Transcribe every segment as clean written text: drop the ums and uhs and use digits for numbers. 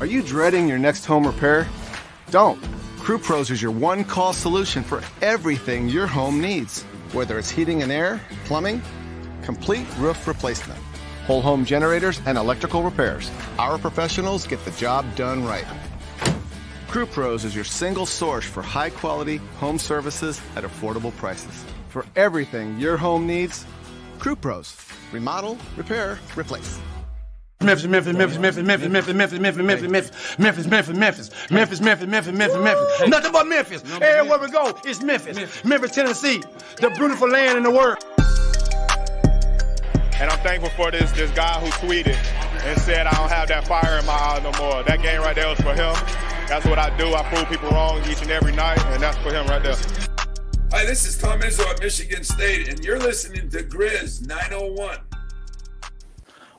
Are you dreading your next home repair? Don't. Crew Pros is your one-call solution for everything your home needs. Whether it's heating and air, plumbing, complete roof replacement, whole home generators, and electrical repairs. Our professionals get the job done right. Crew Pros is your single source for high-quality home services at affordable prices. For everything your home needs, Crew Pros. Remodel, repair, replace. Memphis. Nothing but Memphis. Everywhere we go, it's Memphis. Memphis, Tennessee, the beautiful land in the world. And I'm thankful for this guy who tweeted and said I don't have that fire in my eye no more. That game right there was for him. That's what I do. I prove people wrong each and every night, and that's for him right there. Hi, this is Tom Izzo at Michigan State, and you're listening to Grizz 901.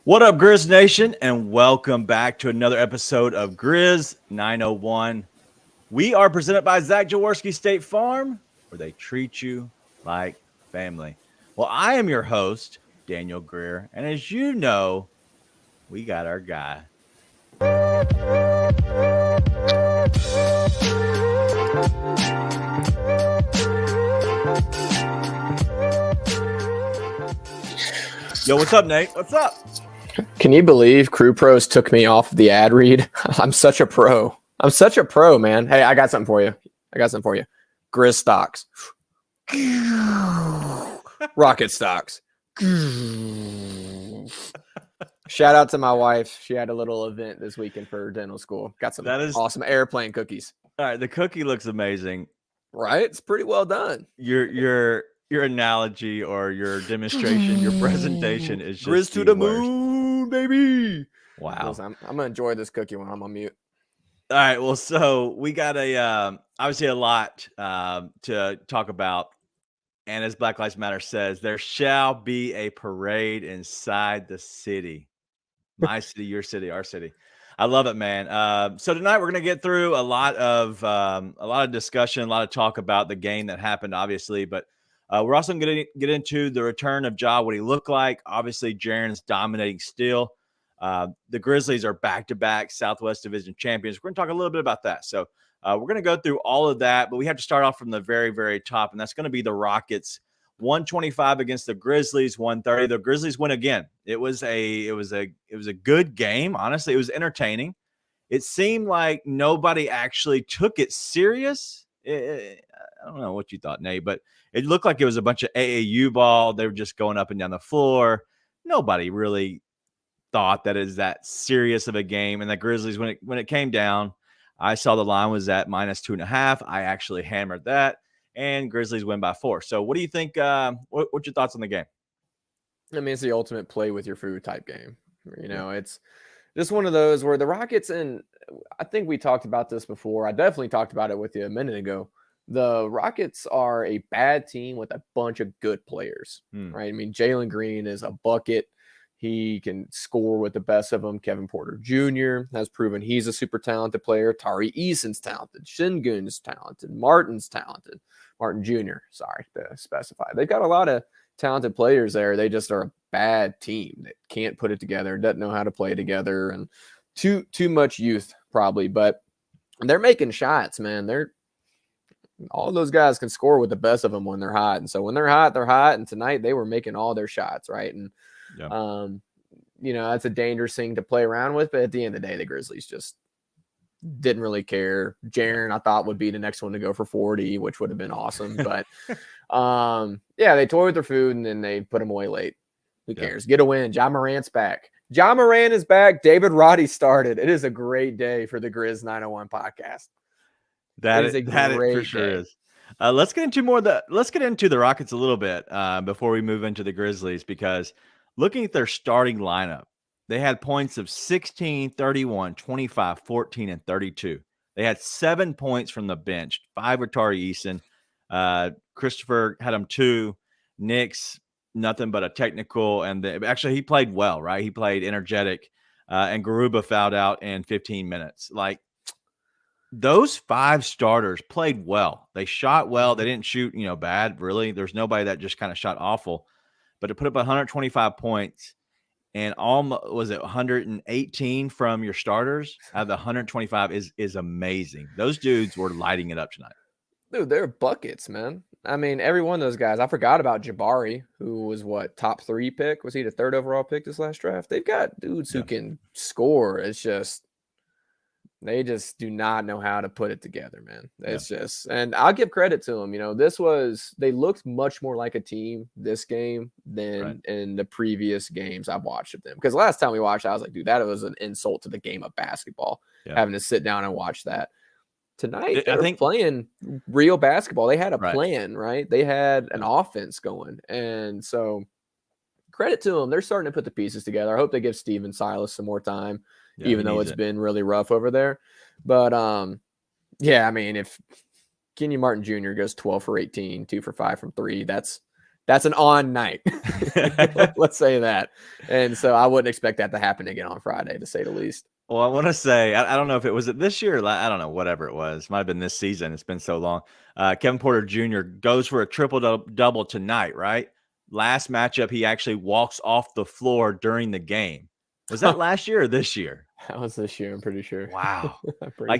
What up, Grizz Nation, and welcome back to another episode of Grizz 901. We are presented by Zach Jaworski State Farm, where they treat you like family. Well, I am your host, Daniel Greer, and as you know, we got our guy. Yo, what's up, Nate? What's up? Can you believe Crew Pros took me off the ad read? I'm such a pro. Man. Hey, I got something for you. Grizz stocks. Rocket stocks. Shout out to my wife. She had a little event this weekend for her dental school. Got some awesome airplane cookies. All right, the cookie looks amazing. Right? It's pretty well done. Your analogy or your demonstration, your presentation is just Grizz to the moon, baby. Wow. Listen, I'm gonna enjoy this cookie when I'm on mute. All right. Well, so we got obviously a lot to talk about. And as Black Lives Matter says, there shall be a parade inside the city. My city, your city, our city. I love it, man. So tonight we're going to get through a lot of discussion, a lot of talk about the game that happened, obviously, but we're also going to get into the return of Ja, what he looked like. Obviously, Jaren's dominating still. The Grizzlies are back-to-back Southwest Division Champions. We're going to talk a little bit about that. So we're going to go through all of that, but we have to start off from the very, very top, and that's going to be the Rockets. 125 against the Grizzlies, 130. The Grizzlies win again. It was a good game. Honestly, it was entertaining. It seemed like nobody actually took it serious. I don't know what you thought, Nate, but it looked like it was a bunch of AAU ball. They were just going up and down the floor. Nobody really thought that is that serious of a game. And the Grizzlies, when it came down, I saw the line was at -2.5. I actually hammered that, and Grizzlies win by 4. So what do you think? What's your thoughts on the game? I mean, it's the ultimate play with your food type game. You know, it's just one of those where the Rockets, and I think we talked about this before. I definitely talked about it with you a minute ago. The Rockets are a bad team with a bunch of good players, right? I mean, Jalen Green is a bucket. He can score with the best of them. Kevin Porter Jr. has proven he's a super talented player. Tari Eason's talented. Şengün's talented. Martin's talented. Martin Jr., sorry to specify. They've got a lot of talented players there. They just are a bad team that can't put it together, doesn't know how to play together, and too much youth probably. But they're making shots, man. All those guys can score with the best of them when they're hot. And so when they're hot, they're hot. And tonight they were making all their shots, right? And you know, that's a dangerous thing to play around with. But at the end of the day, the Grizzlies just didn't really care. Jaren, I thought, would be the next one to go for 40, which would have been awesome. But yeah, they toyed with their food and then they put them away late. Who cares? Get a win. Ja Morant's back. Ja Morant is back. David Roddy started. It is a great day for the Grizz 901 podcast. That it for sure is. Let's get into the Rockets a little bit before we move into the Grizzlies, because looking at their starting lineup, they had points of 16, 31, 25, 14, and 32. They had 7 points from the bench. 5 were Tari Eason. Christopher had them 2. Nick's nothing but a technical. And actually, he played well, right? He played energetic. And Garuba fouled out in 15 minutes. Like, those 5 starters played well. They shot well. They didn't shoot, bad, really. There's nobody that just kind of shot awful. But to put up 125 points and almost was it 118 from your starters out of the 125 is amazing. Those dudes were lighting it up tonight. Dude, they're buckets, man. I mean, every one of those guys. I forgot about Jabari, who was top 3 pick. Was he the 3rd overall pick this last draft? They've got dudes who can score. It's just they just do not know how to put it together, man. It's just, and I'll give credit to them. You know, they looked much more like a team this game than in the previous games I've watched of them. Because last time we watched, I was like, dude, that was an insult to the game of basketball, having to sit down and watch that. Tonight, they were playing real basketball. They had a plan, right? They had an offense going. And so credit to them. They're starting to put the pieces together. I hope they give Steven Silas some more time, even though it's been really rough over there. But, I mean, if Kenyon Martin Jr. goes 12 for 18, 2 for 5 from 3, that's an on night. Let's say that. And so I wouldn't expect that to happen again on Friday, to say the least. Well, I want to say, I don't know if it was this year, I don't know, whatever it was. Might have been this season. It's been so long. Kevin Porter Jr. goes for a triple-double tonight, right? Last matchup, he actually walks off the floor during the game. Was that last year or this year? That was this year, I'm pretty sure. Wow.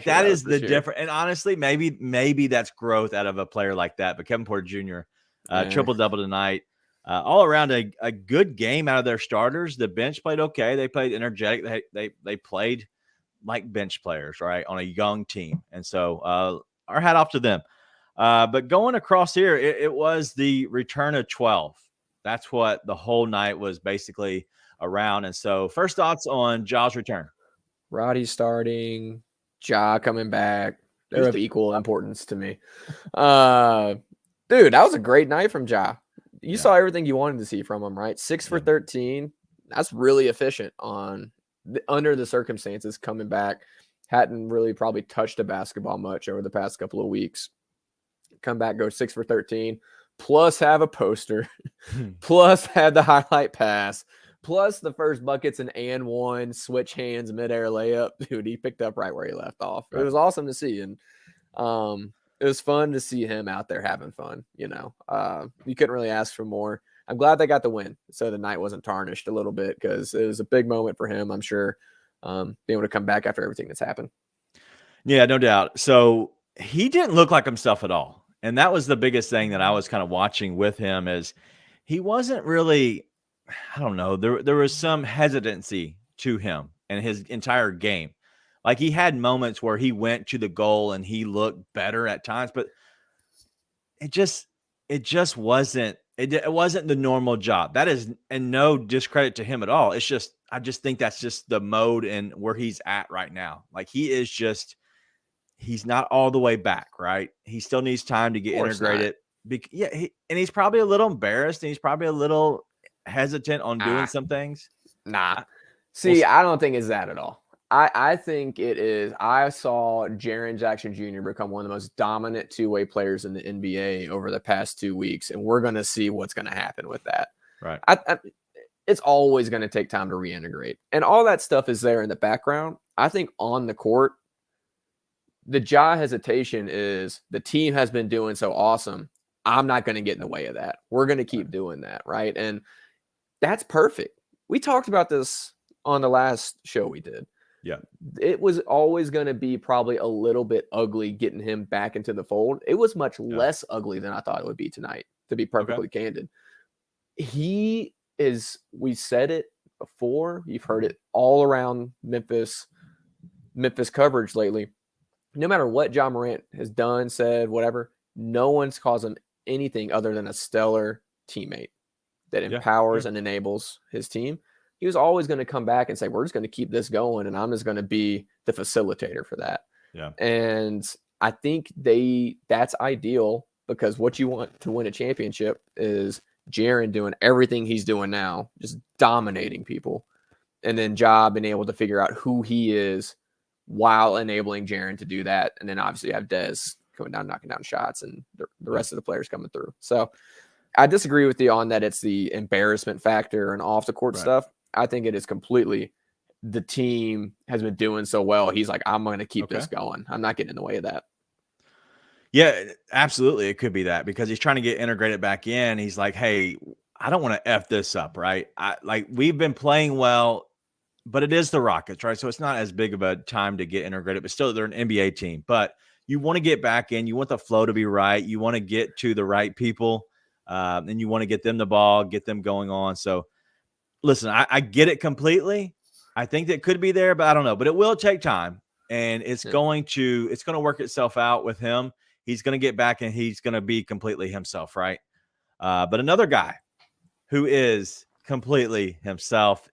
That is the difference. And honestly, maybe that's growth out of a player like that. But Kevin Porter Jr., triple-double tonight. All around a good game out of their starters. The bench played okay. They played energetic. They played like bench players, right, on a young team. And so our hat off to them. But going across here, it was the return of 12. That's what the whole night was basically around. And so first thoughts on Ja's return. Roddy starting, Ja coming back. They're of equal importance to me. Dude, that was a great night from Ja. You saw everything you wanted to see from him, right? 6 for 13. That's really efficient under the circumstances coming back. Hadn't really probably touched a basketball much over the past couple of weeks. Come back, go 6 for 13, plus have a poster, plus have the highlight pass, plus the first buckets and one switch hands midair layup. Dude, he picked up right where he left off. It was awesome to see. And it was fun to see him out there having fun. You know, you couldn't really ask for more. I'm glad they got the win, so the night wasn't tarnished a little bit, because it was a big moment for him, I'm sure, being able to come back after everything that's happened. Yeah, no doubt. So he didn't look like himself at all. And that was the biggest thing that I was kind of watching with him, is he wasn't really, I don't know, there was some hesitancy to him and his entire game. Like, he had moments where he went to the goal and he looked better at times, but it just wasn't, it wasn't the normal job. That is, and no discredit to him at all. It's just, I just think that's just the mode and where he's at right now. Like, he is just, he's not all the way back, right? He still needs time to get integrated. And he's probably a little embarrassed, and he's probably a little hesitant on doing some things. See, I don't think it's that at all. I think it is. I saw Jaren Jackson Jr. become one of the most dominant two-way players in the NBA over the past 2 weeks, and we're going to see what's going to happen with that. Right. It's always going to take time to reintegrate, and all that stuff is there in the background. I think on the court, the Ja hesitation is the team has been doing so awesome. I'm not going to get in the way of that. We're going to keep doing that, right? And that's perfect. We talked about this on the last show we did. Yeah. It was always going to be probably a little bit ugly getting him back into the fold. It was much less ugly than I thought it would be tonight, to be perfectly candid. He is, we said it before, you've heard it all around Memphis coverage lately. No matter what Ja Morant has done, said, whatever, no one's calls him anything other than a stellar teammate that empowers and enables his team. He was always going to come back and say, we're just going to keep this going, and I'm just going to be the facilitator for that. Yeah. And I think that's ideal, because what you want to win a championship is Jaren doing everything he's doing now, just dominating people. And then Ja being able to figure out who he is while enabling Jaren to do that. And then obviously you have Dez coming down, knocking down shots, and the rest of the players coming through. So I disagree with you on that. It's the embarrassment factor and off the court stuff. I think it is completely, the team has been doing so well. He's like, I'm going to keep this going. I'm not getting in the way of that. Yeah, absolutely. It could be that, because he's trying to get integrated back in. He's like, hey, I don't want to F this up, right? We've been playing well, but it is the Rockets, right? So it's not as big of a time to get integrated, but still they're an NBA team. But you want to get back in. You want the flow to be right. You want to get to the right people, and you want to get them the ball, get them going on. So listen, I get it completely. I think that could be there, but I don't know. But it will take time, and it's going to work itself out with him. He's going to get back, and he's going to be completely himself, right? But another guy who is completely himself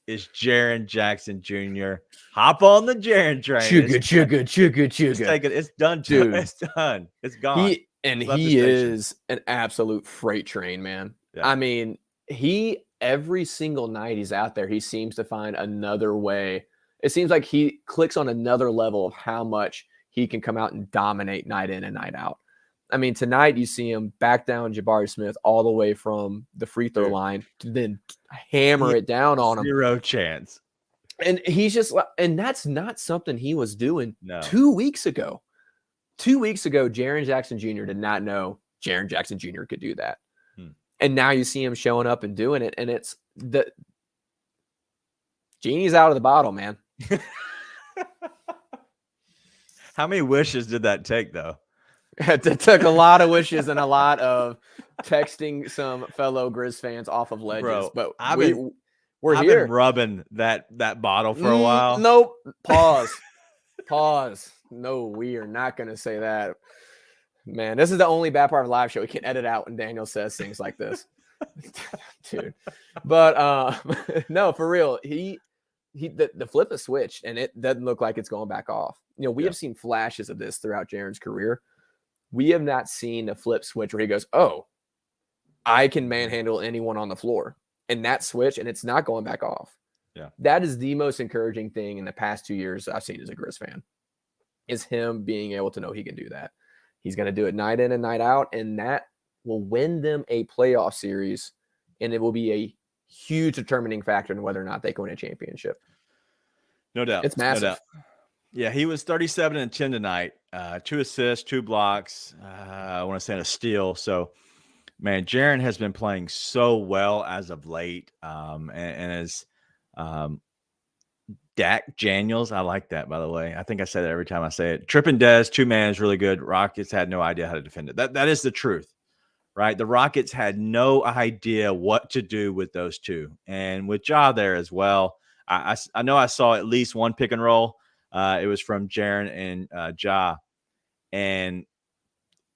is Jaren Jackson Jr. Hop on the Jaren train. Chugga. It's done, dude. It's done. It's gone. He is an absolute freight train, man. Yeah. I mean, every single night he's out there, he seems to find another way. It seems like he clicks on another level of how much he can come out and dominate night in and night out. I mean, tonight you see him back down Jabari Smith all the way from the free throw line to then hammer it down on him. Zero chance. And he's just, and that's not something he was doing 2 weeks ago. 2 weeks ago, Jaren Jackson Jr. did not know Jaren Jackson Jr. could do that. And now you see him showing up and doing it. And it's the genie's out of the bottle, man. How many wishes did that take, though? It took a lot of wishes and a lot of texting some fellow Grizz fans off of ledges. Bro, but we're here. Been rubbing that bottle for a while. Nope. Pause. No, we are not going to say that. Man, this is the only bad part of the live show. We can edit out when Daniel says things like this. Dude. But no, for real. The flip is switched, and it doesn't look like it's going back off. You know, we have seen flashes of this throughout Jaren's career. We have not seen a flip switch where he goes, oh, I can manhandle anyone on the floor. And that switch, and it's not going back off. Yeah. That is the most encouraging thing in the past 2 years I've seen as a Grizz fan, is him being able to know he can do that. He's going to do it night in and night out, and that will win them a playoff series, and it will be a huge determining factor in whether or not they can win a championship. No doubt. It's massive. No doubt. Yeah, he was 37 and 10 tonight. 2 assists, 2 blocks. I want to say a steal. So, man, Jaren has been playing so well as of late. And as Dak Daniels, I like that, by the way. I think I say that every time I say it. Trippin' Dez, 2-man is really good. Rockets had no idea how to defend it. That is the truth, right? The Rockets had no idea what to do with those two. And with Ja there as well, I know I saw at least one pick and roll. It was from Jaren and Ja. And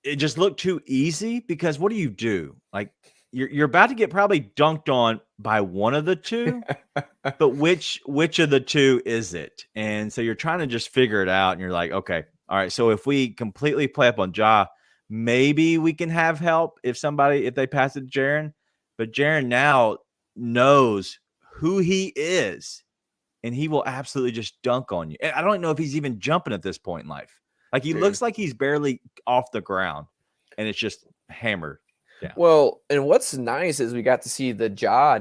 it just looked too easy because what do? Like, you're about to get probably dunked on by one of the two, but which of the two is it? And so you're trying to just figure it out, and you're like, okay, all right, so if we completely play up on Ja, maybe we can have help if they pass it to Jaren. But Jaren now knows who he is, and he will absolutely just dunk on you. And I don't know if he's even jumping at this point in life. Like, he looks like he's barely off the ground, and it's just hammered. Yeah. Well, and what's nice is we got to see the Ja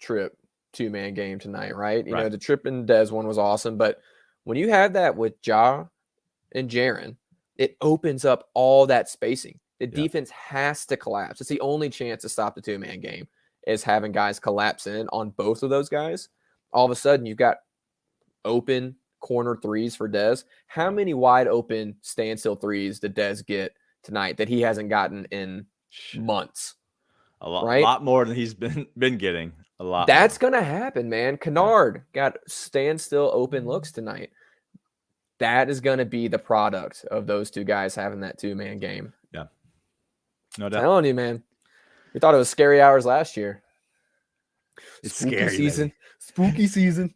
Trip 2-man game tonight, right? You know, the Trip and Dez one was awesome, but when you have that with Ja and Jaren, it opens up all that spacing. The defense has to collapse. It's the only chance to stop the 2-man game is having guys collapse in on both of those guys. All of a sudden, you've got open corner threes for Dez. How many wide open standstill threes did Dez get tonight that he hasn't gotten in months? A lot more than he's been getting. A lot. That's going to happen, man. Kennard got standstill open looks tonight. That is going to be the product of those two guys having that 2-man game. Yeah. No doubt. I'm telling you, man. We thought it was scary hours last year. It's spooky scary season. baby. Spooky season.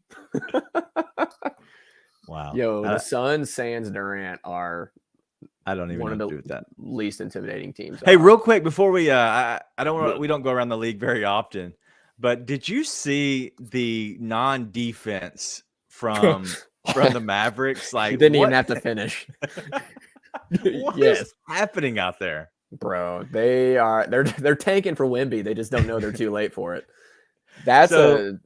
Wow. Yo, the Suns, Sans, Durant are I don't even one of know the what to do with that. least intimidating teams. Hey, real quick before we we don't go around the league very often, but did you see the non-defense from the Mavericks? Like, you didn't even have to finish. What is happening out there? Bro, they're tanking for Wemby. They just don't know they're too late for it. That's so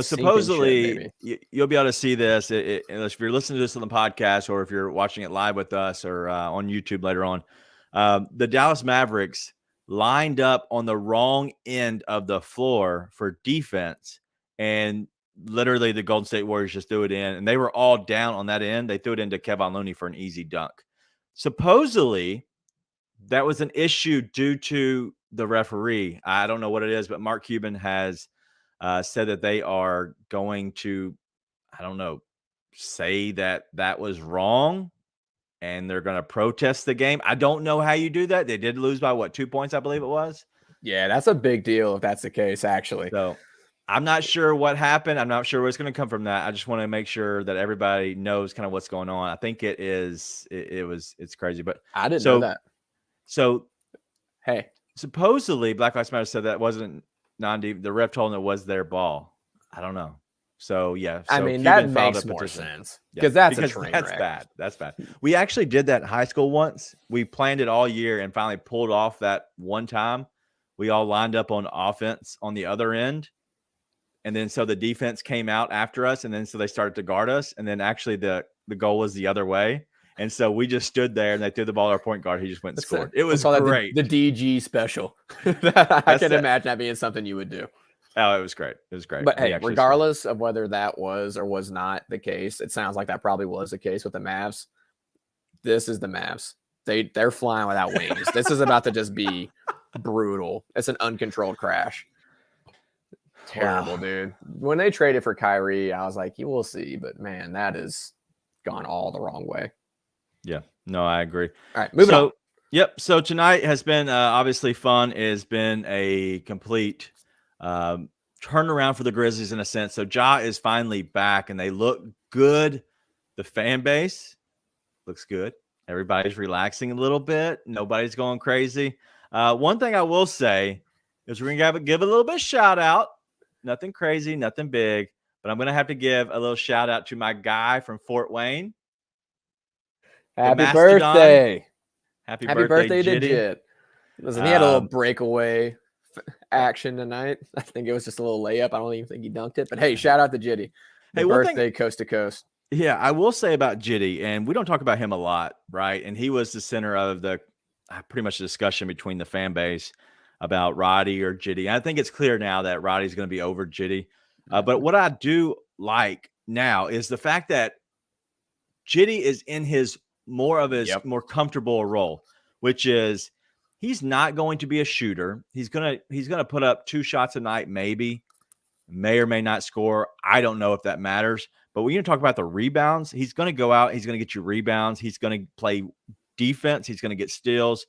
supposedly you'll be able to see this if you're listening to this on the podcast or if you're watching it live with us or on YouTube later on. The Dallas Mavericks lined up on the wrong end of the floor for defense, and literally the Golden State Warriors just threw it in, and they were all down on that end. They threw it into Kevon Looney for an easy dunk. Supposedly, that was an issue due to the referee. I don't know what it is, but Mark Cuban has said that they are going to, I don't know, say that that was wrong, and they're going to protest the game. I don't know how you do that. They did lose by, 2 points, I believe it was. Yeah, that's a big deal if that's the case, actually. So I'm not sure what happened. I'm not sure what's going to come from that. I just want to make sure that everybody knows kind of what's going on. I think it's crazy, but I didn't know that. So, hey, supposedly Black Lives Matter said that wasn't the ref told them it was their ball. I don't know. So yeah, I mean, that makes more sense because that's a train wreck. Bad. That's bad. We actually did that in high school once. We planned it all year and finally pulled off that one time. We all lined up on offense on the other end. And then so the defense came out after us, and then so they started to guard us. And then actually the goal was the other way. And so we just stood there, and they threw the ball to our point guard. He just went and scored. It was great. The DG special. I can imagine that being something you would do. Oh, it was great. It was great. But hey, regardless of whether that was or was not the case, it sounds like that probably was the case with the Mavs. This is the Mavs. They're flying without wings. This is about to just be brutal. It's an uncontrolled crash. Terrible, dude. When they traded for Kyrie, I was like, you will see. But man, that has gone all the wrong way. Yeah. No, I agree. All right, moving on. Yep. So tonight has been obviously fun. It has been a complete turnaround for the Grizzlies in a sense. So Ja is finally back, and they look good. The fan base looks good. Everybody's relaxing a little bit. Nobody's going crazy. One thing I will say is we're going to give a little bit of shout out. Nothing crazy, nothing big, but I'm going to have to give a little shout out to my guy from Fort Wayne. Happy birthday. Happy birthday to Jit. Listen, he had a little breakaway action tonight. I think it was just a little layup. I don't even think he dunked it, but hey, shout out to Jitty. Hey, birthday coast to coast. Yeah, I will say about Jitty, and we don't talk about him a lot, right? And he was the center of the pretty much the discussion between the fan base about Roddy or Jitty. I think it's clear now that Roddy's going to be over Jitty. But what I do like now is the fact that Jitty is in his more more comfortable role, which is he's not going to be a shooter. He's gonna put up 2 shots a night, maybe, may or may not score. I don't know if that matters. But when you talk about the rebounds, he's going to go out. He's going to get you rebounds. He's going to play defense. He's going to get steals.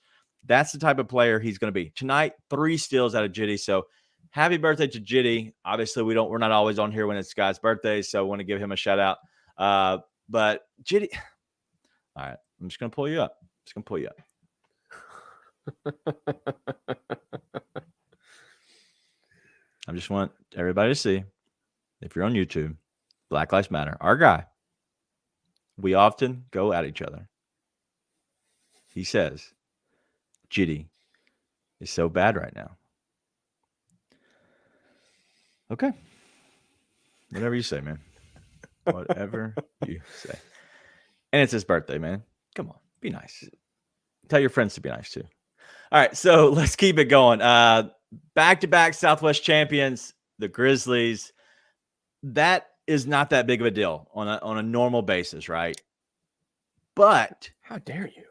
That's the type of player he's going to be. Tonight, 3 steals out of Jitty. So happy birthday to Jitty. Obviously, we're not always on here when it's guys' birthdays, so I want to give him a shout out. But Jitty, all right, I'm just going to pull you up. I just want everybody to see, if you're on YouTube, Black Lives Matter, our guy, we often go at each other. He says, Jitty is so bad right now. Okay. Whatever you say, man. Whatever you say. And it's his birthday, man. Come on, be nice. Tell your friends to be nice too. All right, so let's keep it going. Back-to-back Southwest champions, the Grizzlies. That is not that big of a deal on a normal basis, right? But how dare you?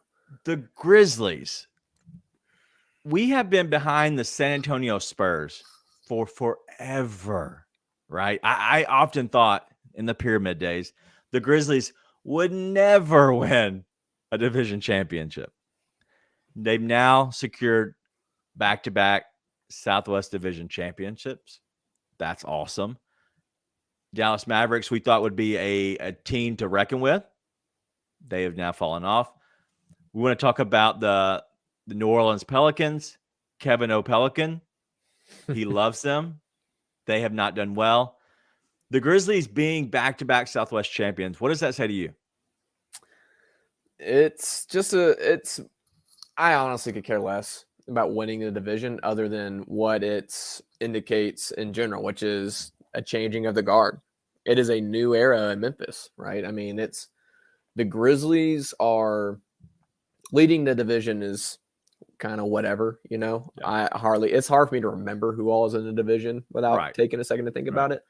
The Grizzlies, we have been behind the San Antonio Spurs for forever, right? I often thought in the pyramid days, the Grizzlies would never win a division championship. They've now secured back-to-back Southwest Division Championships. That's awesome. Dallas Mavericks, we thought would be a team to reckon with. They have now fallen off. We want to talk about the New Orleans Pelicans. Kevin O'Pelican, he loves them. They have not done well. The Grizzlies being back-to-back Southwest champions, what does that say to you? I honestly could care less about winning the division other than what it indicates in general, which is a changing of the guard. It is a new era in Memphis, right? I mean, the Grizzlies are leading the division is kind of whatever, Yeah. It's hard for me to remember who all is in the division without taking a second to think about it.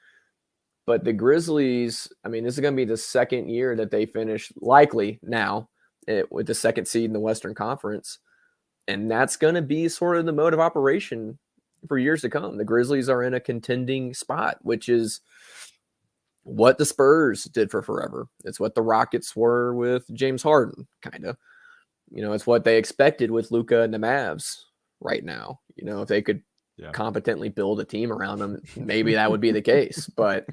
But the Grizzlies, I mean, this is going to be the second year that they finish likely now with the second seed in the Western Conference. And that's going to be sort of the mode of operation for years to come. The Grizzlies are in a contending spot, which is what the Spurs did for forever. It's what the Rockets were with James Harden, kind of. It's what they expected with Luka and the Mavs right now. If they could competently build a team around them, maybe that would be the case. But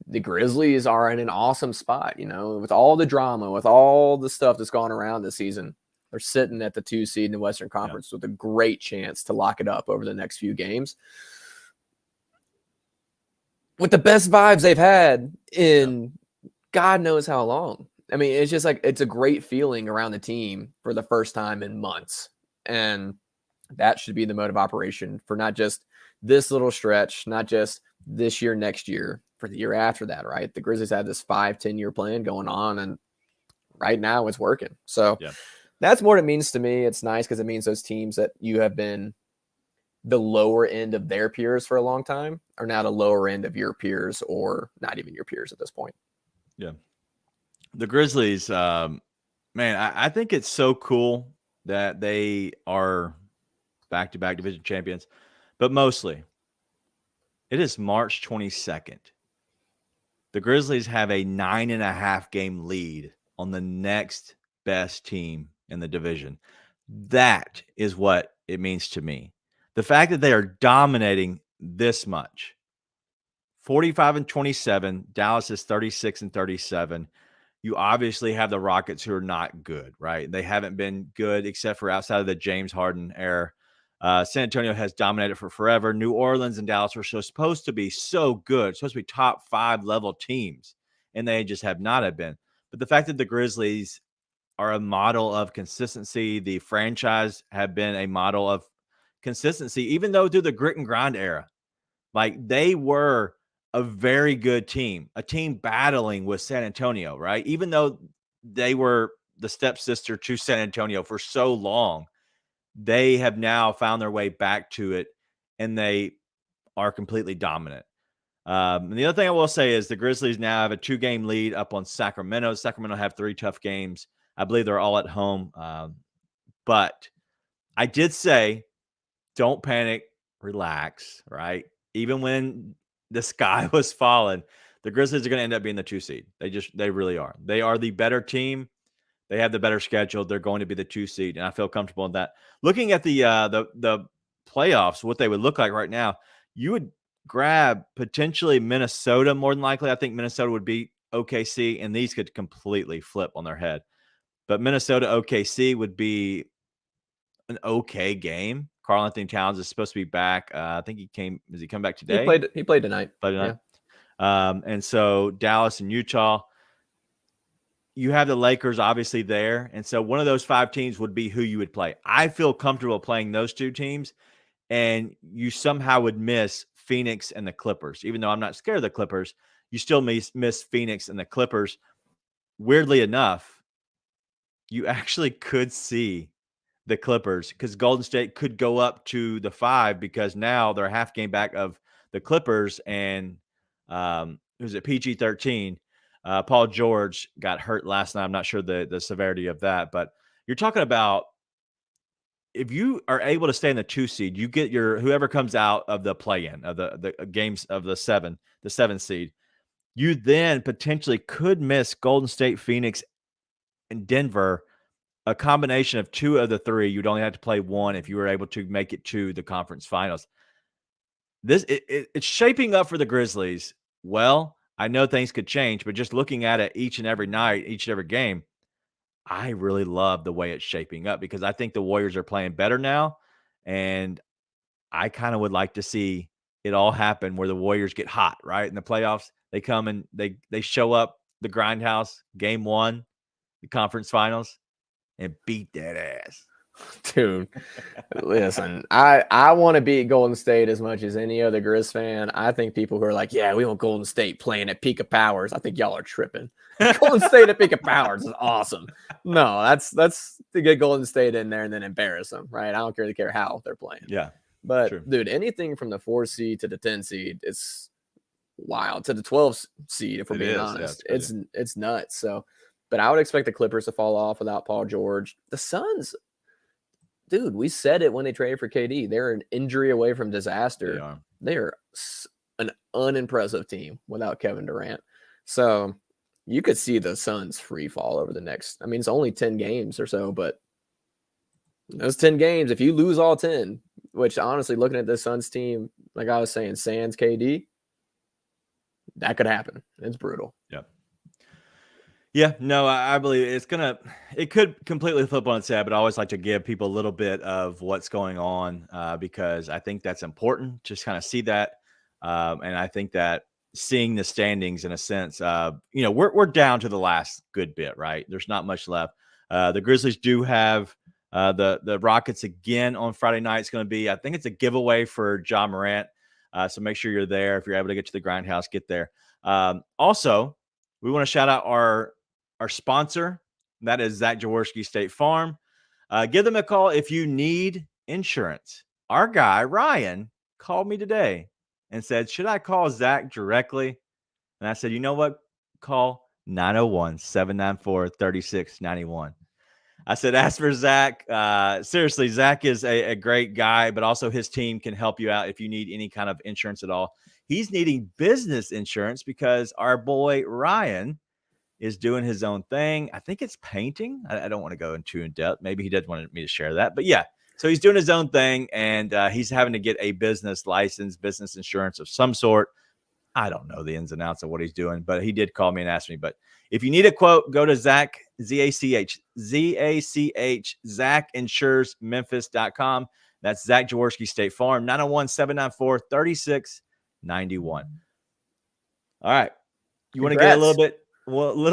the Grizzlies are in an awesome spot, with all the drama, with all the stuff that's gone around this season. They're sitting at the 2 seed in the Western Conference with a great chance to lock it up over the next few games. With the best vibes they've had in God knows how long. I mean, it's just like, it's a great feeling around the team for the first time in months. And that should be the mode of operation for not just this little stretch, not just this year, next year, for the year after that, right? The Grizzlies have this 5-10 year plan going on, and right now it's working. So that's what it means to me. It's nice because it means those teams that you have been the lower end of their peers for a long time are now the lower end of your peers, or not even your peers at this point. Yeah. The Grizzlies, man, I think it's so cool that they are back-to-back division champions, but mostly it is March 22nd. The Grizzlies have a 9.5 game lead on the next best team in the division. That is what it means to me. The fact that they are dominating this much, 45-27, Dallas is 36-37. You obviously have the Rockets, who are not good, right? They haven't been good except for outside of the James Harden era. San Antonio has dominated for forever. New Orleans and Dallas were supposed to be so good, supposed to be top 5 level teams, and they just have not have been. But the fact that the Grizzlies are a model of consistency, the franchise have been a model of consistency, even though through the grit and grind era, like they were a very good team, a team battling with San Antonio, right? Even though they were the stepsister to San Antonio for so long, they have now found their way back to it, and they are completely dominant. And the other thing I will say is the Grizzlies now have a 2-game lead up on Sacramento. Sacramento have 3 tough games. I believe they're all at home. But I did say, don't panic, relax, right? Even when the sky was falling, the Grizzlies are going to end up being the 2 seed. They really are. They are the better team. They have the better schedule. They're going to be the 2 seed, and I feel comfortable in that. Looking at the playoffs, what they would look like right now, you would grab potentially Minnesota more than likely. I think Minnesota would beat OKC, and these could completely flip on their head. But Minnesota OKC would be an okay game. Karl Anthony Towns is supposed to be back. I think does he come back today? He played tonight. Yeah. And so Dallas and Utah, you have the Lakers obviously there. And so one of those 5 teams would be who you would play. I feel comfortable playing those 2 teams, and you somehow would miss Phoenix and the Clippers. Even though I'm not scared of the Clippers, you still miss Phoenix and the Clippers. Weirdly enough, you actually could see the Clippers, because Golden State could go up to the 5 because now they're a half game back of the Clippers. And who's it? PG-13. Paul George got hurt last night. I'm not sure the severity of that, but you're talking about, if you are able to stay in the 2 seed, you get your whoever comes out of the play-in of the games of the 7 seed. You then potentially could miss Golden State, Phoenix, and Denver. A combination of 2 of the 3. You'd only have to play 1 if you were able to make it to the conference finals. It's shaping up for the Grizzlies. Well, I know things could change, but just looking at it each and every night, each and every game, I really love the way it's shaping up, because I think the Warriors are playing better now, and I kind of would like to see it all happen where the Warriors get hot, right? In the playoffs, they come and they show up the grindhouse game 1, the conference finals, and beat that ass. Dude, listen, I want to beat Golden State as much as any other Grizz fan. I think people who are like, yeah, we want Golden State playing at peak of powers, I think y'all are tripping. Golden State at peak of powers is awesome. No, that's to get Golden State in there and then embarrass them, right? I don't really care how they're playing. Yeah. But, true. Dude, anything from the 4 seed to the 10 seed is wild. To the 12 seed, if we're being honest. Yeah, it's nuts. So, but I would expect the Clippers to fall off without Paul George. The Suns, dude, we said it when they traded for KD. They're an injury away from disaster. They are an unimpressive team without Kevin Durant. So you could see the Suns free fall over the next. I mean, it's only 10 games or so, but those 10 games, if you lose all 10, which honestly, looking at the Suns team, like I was saying, sans KD, that could happen. It's brutal. Yep. Yeah, no, I believe it could completely flip on its head, but I always like to give people a little bit of what's going on because I think that's important. Just kind of see that. And I think that seeing the standings in a sense, we're down to the last good bit, right? There's not much left. The Grizzlies do have the Rockets again on Friday night. It's going to be, I think it's a giveaway for Ja Morant. So make sure you're there. If you're able to get to the Grindhouse, get there. Also, we want to shout out our sponsor. That is Zach Jaworski State Farm. Give them a call if you need insurance. Our guy, Ryan, called me today and said, should I call Zach directly? And I said, you know what? Call 901-794-3691. I said, ask for Zach. Seriously, Zach is a great guy, but also his team can help you out if you need any kind of insurance at all. He's needing business insurance because our boy Ryan is doing his own thing. I think it's painting. I don't want to go into in depth. Maybe he doesn't want me to share that. But yeah, so he's doing his own thing, and he's having to get a business license, business insurance of some sort. I don't know the ins and outs of what he's doing, but he did call me and ask me. But if you need a quote, go to Zach, Z-A-C-H, ZACH, That's Zach Jaworski State Farm, 901-794-3691. All right. You want to get a little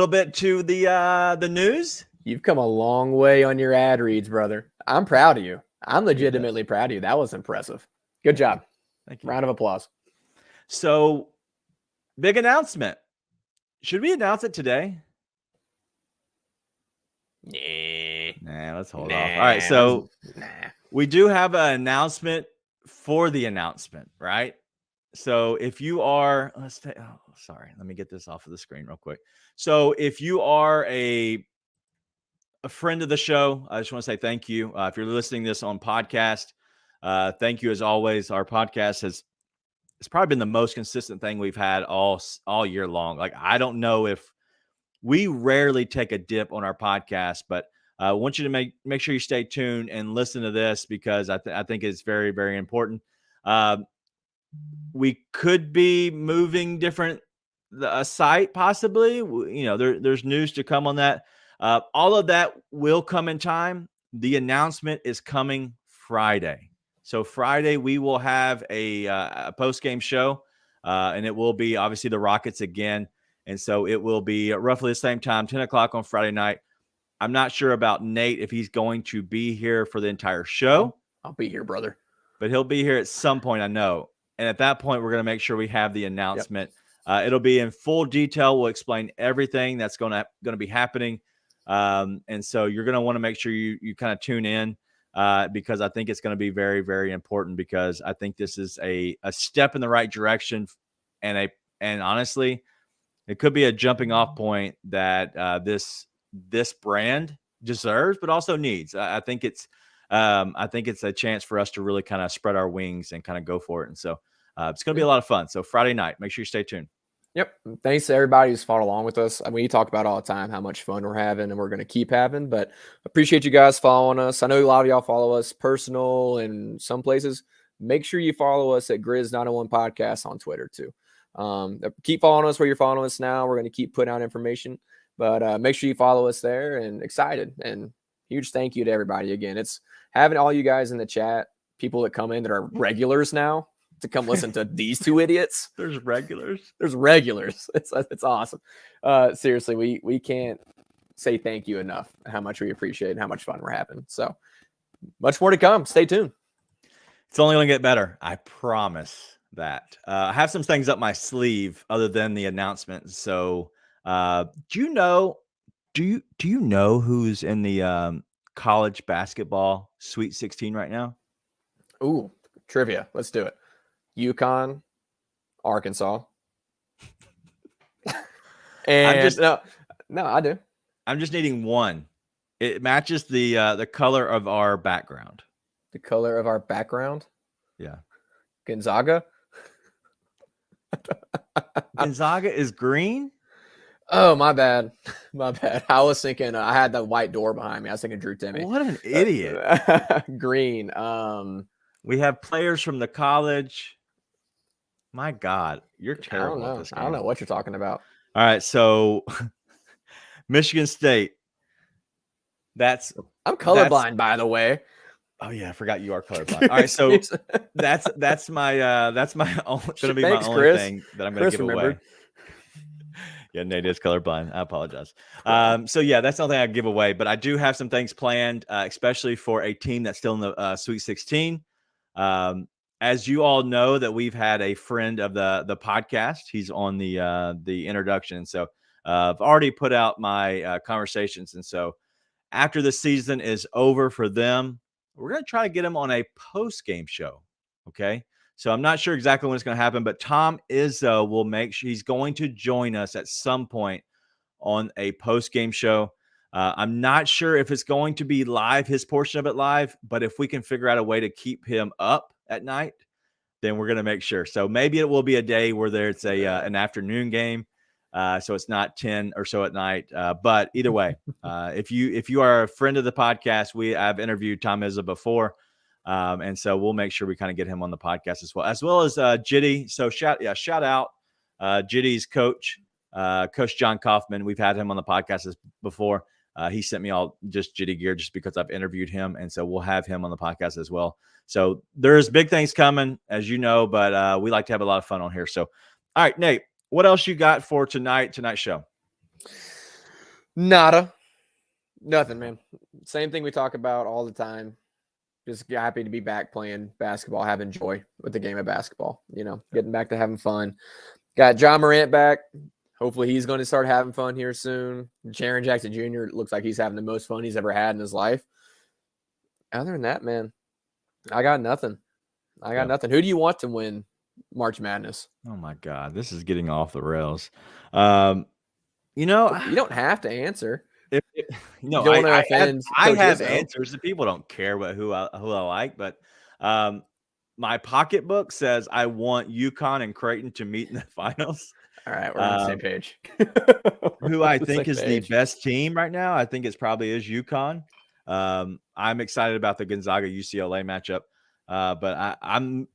bit to the news? You've come a long way on your ad reads, brother. I'm proud of you. I'm legitimately proud of you. That was impressive. Good job. Thank you. Round of applause. So, big announcement. Should we announce it today? Nah, let's hold off. All right, so we do have an announcement for the announcement, right? So if you are, let me get this off of the screen real quick. So if you are a friend of the show, I just want to say thank you. If you're listening to this on podcast, thank you as always. Our podcast it's probably been the most consistent thing we've had all year long. Like, I don't know if we rarely take a dip on our podcast, but I want you to make sure you stay tuned and listen to this because I think it's very, very important. We could be moving a site possibly. There's news to come on that. All of that will come in time. The announcement is coming Friday. So Friday we will have a post-game show, and it will be obviously the Rockets again. And so it will be roughly the same time, 10 o'clock on Friday night. I'm not sure about Nate if he's going to be here for the entire show. I'll be here, brother. But he'll be here at some point, I know. And at that point, we're going to make sure we have the announcement. Yep. It'll be in full detail. We'll explain everything that's going to be happening. And so you're going to want to make sure you kind of tune in because I think it's going to be very, very important because I think this is a step in the right direction. And honestly, it could be a jumping off point that this brand deserves, but also needs. I think it's a chance for us to really kind of spread our wings and kind of go for it. And so it's going to be a lot of fun. So Friday night, make sure you stay tuned. Yep. Thanks to everybody who's followed along with us. I mean, we talk about all the time how much fun we're having and we're going to keep having, but appreciate you guys following us. I know a lot of y'all follow us personal and some places. Make sure you follow us at Grizz 901 Podcast on Twitter too. Keep following us where you're following us now. We're going to keep putting out information, but make sure you follow us there and excited and huge thank you to everybody. Again, it's having all you guys in the chat, people that come in that are regulars now to come listen to these two idiots. There's regulars. It's awesome. Seriously, we can't say thank you enough how much we appreciate and how much fun we're having. So much more to come. Stay tuned. It's only going to get better. I promise that. I have some things up my sleeve other than the announcement. So, do you know who's in the college basketball Sweet 16 right now? Ooh, trivia. Let's do it. UConn, Arkansas. And no, I do. I'm just needing one. It matches the color of our background. The color of our background? Yeah. Gonzaga? Gonzaga is green? Oh, my bad. My bad. I was thinking I had the white door behind me. I was thinking Drew Timmy. What an idiot. Green. We have players from the college. My God, you're terrible at this game. I don't know what you're talking about. All right, so Michigan State. I'm colorblind, by the way. Oh yeah, I forgot you are colorblind. All right, so that's my going to be my only Chris. thing that I'm going to give away. Yeah, Nate is colorblind. I apologize. So yeah, that's the only thing I give away. But I do have some things planned, especially for a team that's still in the Sweet 16. As you all know, that we've had a friend of the podcast. He's on the introduction. So I've already put out my conversations, and so after the season is over for them, we're going to try to get him on a post-game show. Okay. So I'm not sure exactly when it's going to happen, but Tom Izzo will make sure he's going to join us at some point on a post-game show. I'm not sure if it's going to be live, his portion of it live, but if we can figure out a way to keep him up at night, then we're going to make sure. So maybe it will be a day where there's an afternoon game. So it's not 10 or so at night. But either way, if you are a friend of the podcast, I've interviewed Tom Izzo before. And so we'll make sure we kind of get him on the podcast as well as Jitty. So shout out Jitty's coach, Coach John Kaufman. We've had him on the podcast before. He sent me all just Jitty gear just because I've interviewed him. And so we'll have him on the podcast as well. So there's big things coming, as you know, but we like to have a lot of fun on here. So, all right, Nate, what else you got for tonight's show? Nada. Nothing, man. Same thing we talk about all the time. Just happy to be back playing basketball, having joy with the game of basketball, getting back to having fun. Got Ja Morant back. Hopefully he's going to start having fun here soon. Jaren Jackson Jr. looks like he's having the most fun he's ever had in his life. Other than that, man, I got nothing. Nothing. Who do you want to win March Madness? Oh my God, this is getting off the rails. You don't have to answer. I have answers. The people don't care who I like, but my pocketbook says I want UConn and Creighton to meet in the finals. All right, we're on the same page. Who I think is the best team right now, I think it's probably is UConn. I'm excited about the Gonzaga UCLA matchup, but I'm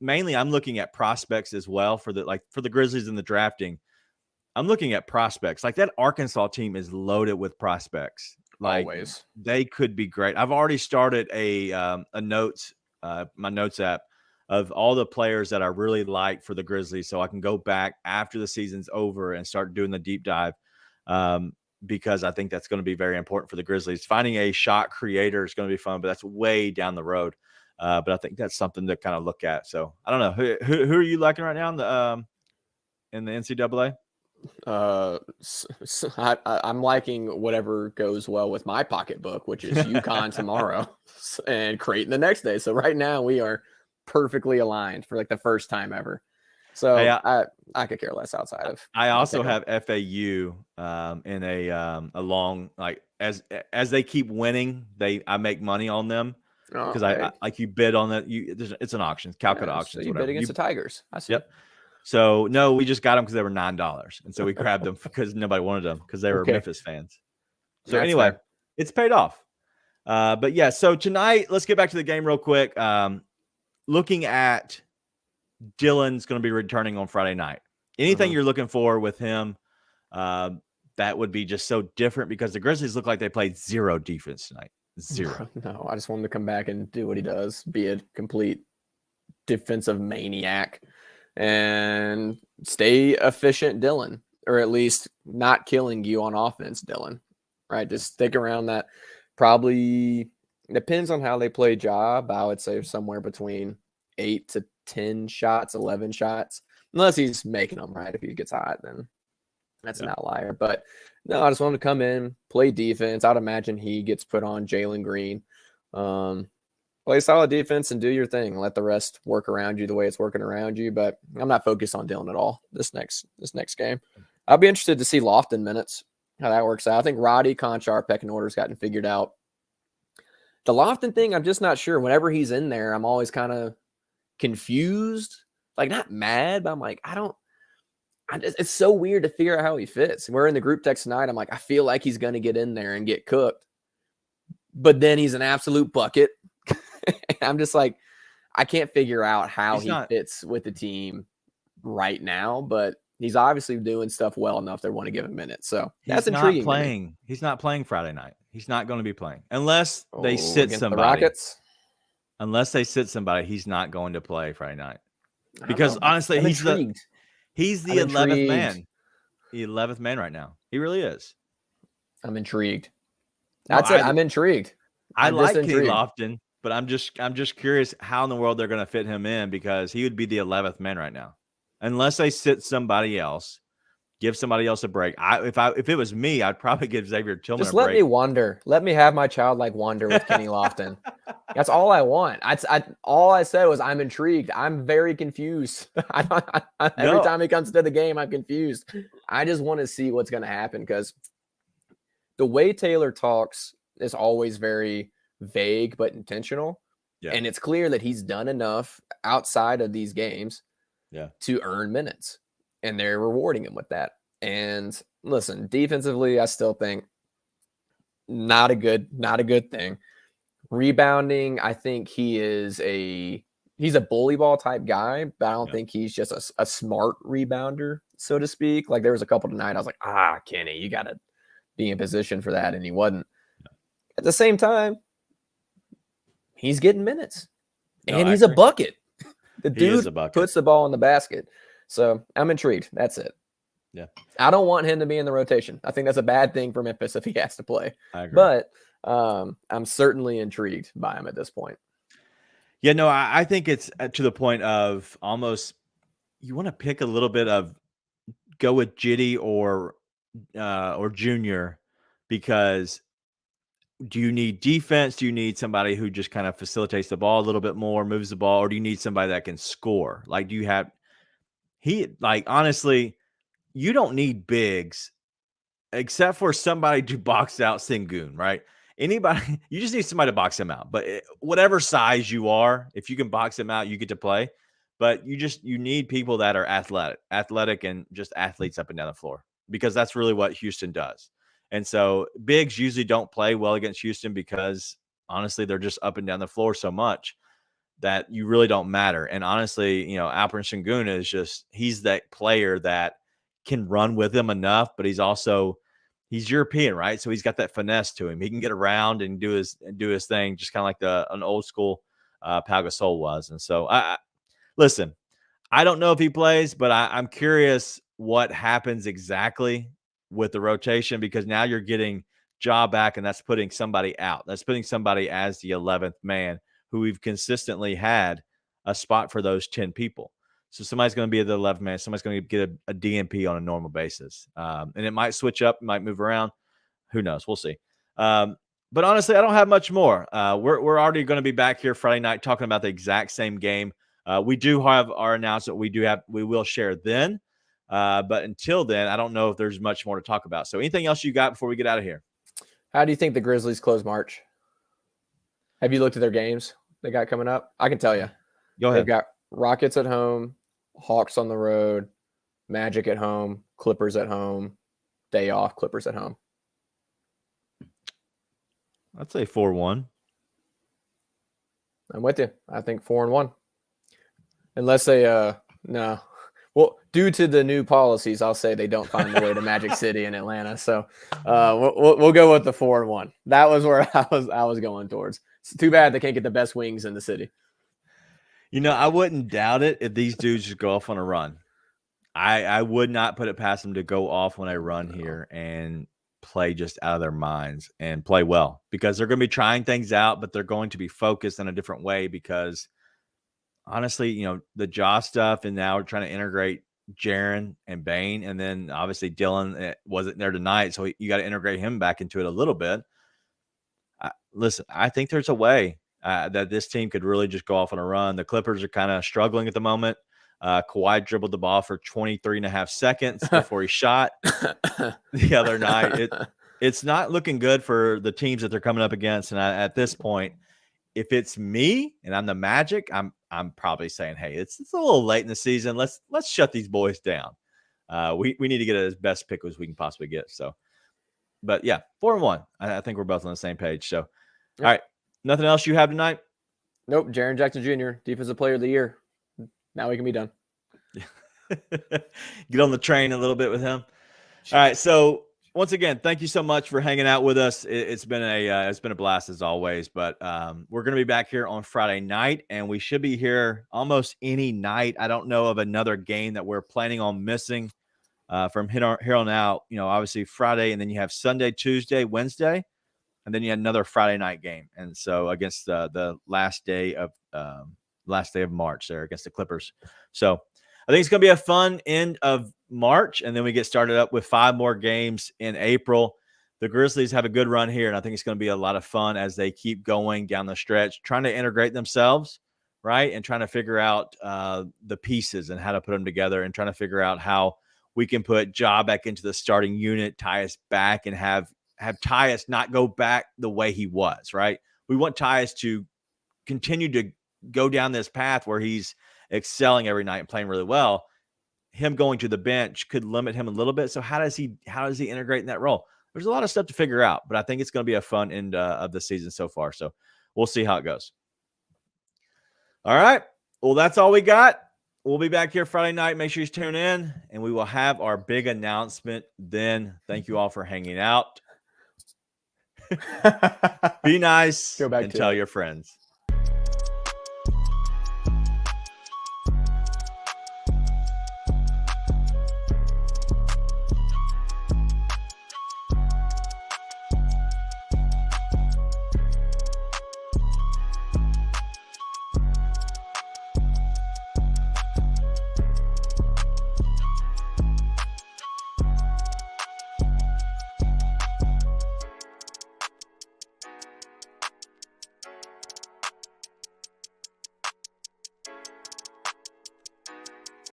looking at prospects as well for the Grizzlies in the drafting. I'm looking at prospects. Like that Arkansas team is loaded with prospects. Like always, they could be great. I've already started my notes app of all the players that I really like for the Grizzlies, so I can go back after the season's over and start doing the deep dive. Because I think that's going to be very important for the Grizzlies. Finding a shot creator is going to be fun, but that's way down the road. But I think that's something to kind of look at. So I don't know who are you liking right now in the NCAA? I'm liking whatever goes well with my pocketbook, which is UConn tomorrow and Creighton the next day. So right now we are perfectly aligned for like the first time ever. So hey, I could care less outside of. I also have FAU in a long, like as they keep winning, I make money on them because I like you bid on that. It's an auction, Calcutta auction. So you bid against the Tigers. I see. Yep. So no, we just got them because they were $9, and so we grabbed them because nobody wanted them because they were Memphis fans. So anyway, it's paid off. But yeah, so tonight, let's get back to the game real quick. Looking at Dylan's going to be returning on Friday night. Anything you're looking for with him, that would be just so different because the Grizzlies look like they played zero defense tonight. Zero. No, I just want him to come back and do what he does, be a complete defensive maniac and stay efficient, Dylan, or at least not killing you on offense, Dylan. Right? Just stick around that probably Depends on how they play Ja, but I would say somewhere between 8 to 10 shots, 11 shots, unless he's making them, right? If he gets hot, then that's an outlier. But no, I just want him to come in, play defense. I'd imagine he gets put on Jalen Green. Play solid defense and do your thing. Let the rest work around you the way it's working around you. But I'm not focused on Dylan at all this next game. I'll be interested to see Lofton minutes, how that works out. I think Roddy, Conchar, pecking order's gotten figured out. The Lofton thing, I'm just not sure. Whenever he's in there, I'm always kind of confused. Like, not mad, but I'm like, it's so weird to figure out how he fits. We're in the group text tonight. I'm like, I feel like he's going to get in there and get cooked. But then he's an absolute bucket. I'm just like, I can't figure out how he fits with the team right now, but he's obviously doing stuff well enough they want to give him minutes. So that's intriguing. He's not playing Friday night. He's not going to be playing unless they sit somebody. The Rockets? Unless they sit somebody, he's not going to play Friday night. Because honestly, he's the 11th man. The 11th man right now. He really is. I'm intrigued. That's it. I'm intrigued. I like Kenny Lofton, but I'm just curious how in the world they're going to fit him in, because he would be the 11th man right now. Unless they sit somebody else, give somebody else a break. If it was me, I'd probably give Xavier Tillman a break. Just let me wonder. Let me have my childlike wonder with Kenny Lofton. That's all I want. All I said was I'm intrigued. I'm very confused. Every time he comes to the game, I'm confused. I just want to see what's going to happen, because the way Taylor talks is always very vague but intentional. Yeah. And it's clear that he's done enough outside of these games to earn minutes, and they're rewarding him with that. And listen, defensively, I still think not a good thing. Rebounding, I think he's a bully ball type guy, but I don't think he's just a smart rebounder, so to speak. Like, there was a couple tonight, I was like, Kenny, you got to be in position for that, and he wasn't. At the same time, he's getting minutes, and he's a bucket. The dude puts the ball in the basket. So I'm intrigued. That's it. Yeah. I don't want him to be in the rotation. I think that's a bad thing for Memphis if he has to play. I agree. But I'm certainly intrigued by him at this point. Yeah, no, I think it's to the point of almost you want to pick a little bit of go with Jitty or Junior, because do you need defense? Do you need somebody who just kind of facilitates the ball a little bit more, moves the ball, or do you need somebody that can score? Like, do you have honestly, you don't need bigs except for somebody to box out Sengun, right? Anybody, you just need somebody to box him out. But whatever size you are, if you can box him out, you get to play. But you need people that are athletic and just athletes up and down the floor, because that's really what Houston does. And so bigs usually don't play well against Houston because, honestly, they're just up and down the floor so much that you really don't matter. And honestly, Alperen Sengun is he's that player that can run with him enough, but he's European, right? So he's got that finesse to him. He can get around and do his thing, just kind of like an old school Pau Gasol was. And so listen, I don't know if he plays, but I'm curious what happens exactly with the rotation, because now you're getting Ja back, and that's putting somebody out. That's putting somebody as the 11th man, who we've consistently had a spot for those 10 people. So somebody's going to be the 11th man. Somebody's going to get a DNP on a normal basis. And it might switch up, it might move around. Who knows? We'll see. But honestly, I don't have much more. We're already going to be back here Friday night talking about the exact same game. We do have our announcement. We will share then. But until then, I don't know if there's much more to talk about. So anything else you got before we get out of here? How do you think the Grizzlies close March? Have you looked at their games they got coming up? I can tell you. Go ahead. They've got Rockets at home, Hawks on the road, Magic at home, Clippers at home, day off, Clippers at home. I'd say 4-1. I'm with you. I think 4-1. Unless they no. Well, due to the new policies, I'll say they don't find the way to Magic City in Atlanta. So we'll go with the 4-1. That was where I was going towards. It's too bad they can't get the best wings in the city. I wouldn't doubt it if these dudes just go off on a run. I would not put it past them to go off on a run here and play just out of their minds and play well, because they're going to be trying things out, but they're going to be focused in a different way because honestly, the Ja stuff, and now we're trying to integrate Jaren and Bane, and then obviously Dylan wasn't there tonight, so you got to integrate him back into it a little bit. Listen, I think there's a way that this team could really just go off on a run. The Clippers are kind of struggling at the moment. Kawhi dribbled the ball for 23 and a half seconds before he shot the other night. It's not looking good for the teams that they're coming up against. And at this point, if it's me and I'm the Magic, I'm probably saying, hey, it's a little late in the season. Let's shut these boys down. We need to get as best pick as we can possibly get. So, but yeah, 4-1. I think we're both on the same page. So, all right, nothing else you have tonight? Nope. Jaren Jackson Jr., Defensive Player of the Year. Now we can be done. Get on the train a little bit with him. All right. So once again, thank you so much for hanging out with us. It's been a blast as always, but we're going to be back here on Friday night, and we should be here almost any night. I don't know of another game that we're planning on missing from here on out. Obviously Friday, and then you have Sunday, Tuesday, Wednesday, and then you had another Friday night game. And so against the last day of March there against the Clippers. So I think it's going to be a fun end of March, and then we get started up with 5 more games in April. The Grizzlies have a good run here, and I think it's going to be a lot of fun as they keep going down the stretch, trying to integrate themselves, right, and trying to figure out the pieces and how to put them together, and trying to figure out how we can put Ja back into the starting unit, Tyus back, and have Tyus not go back the way he was, right? We want Tyus to continue to go down this path where he's excelling every night and playing really well. Him going to the bench could limit him a little bit. So how does he integrate in that role? There's a lot of stuff to figure out, but I think it's going to be a fun end of the season so far. So we'll see how it goes. All right. Well, that's all we got. We'll be back here Friday night. Make sure you tune in, and we will have our big announcement then. Thank you all for hanging out. Be nice and tell your friends.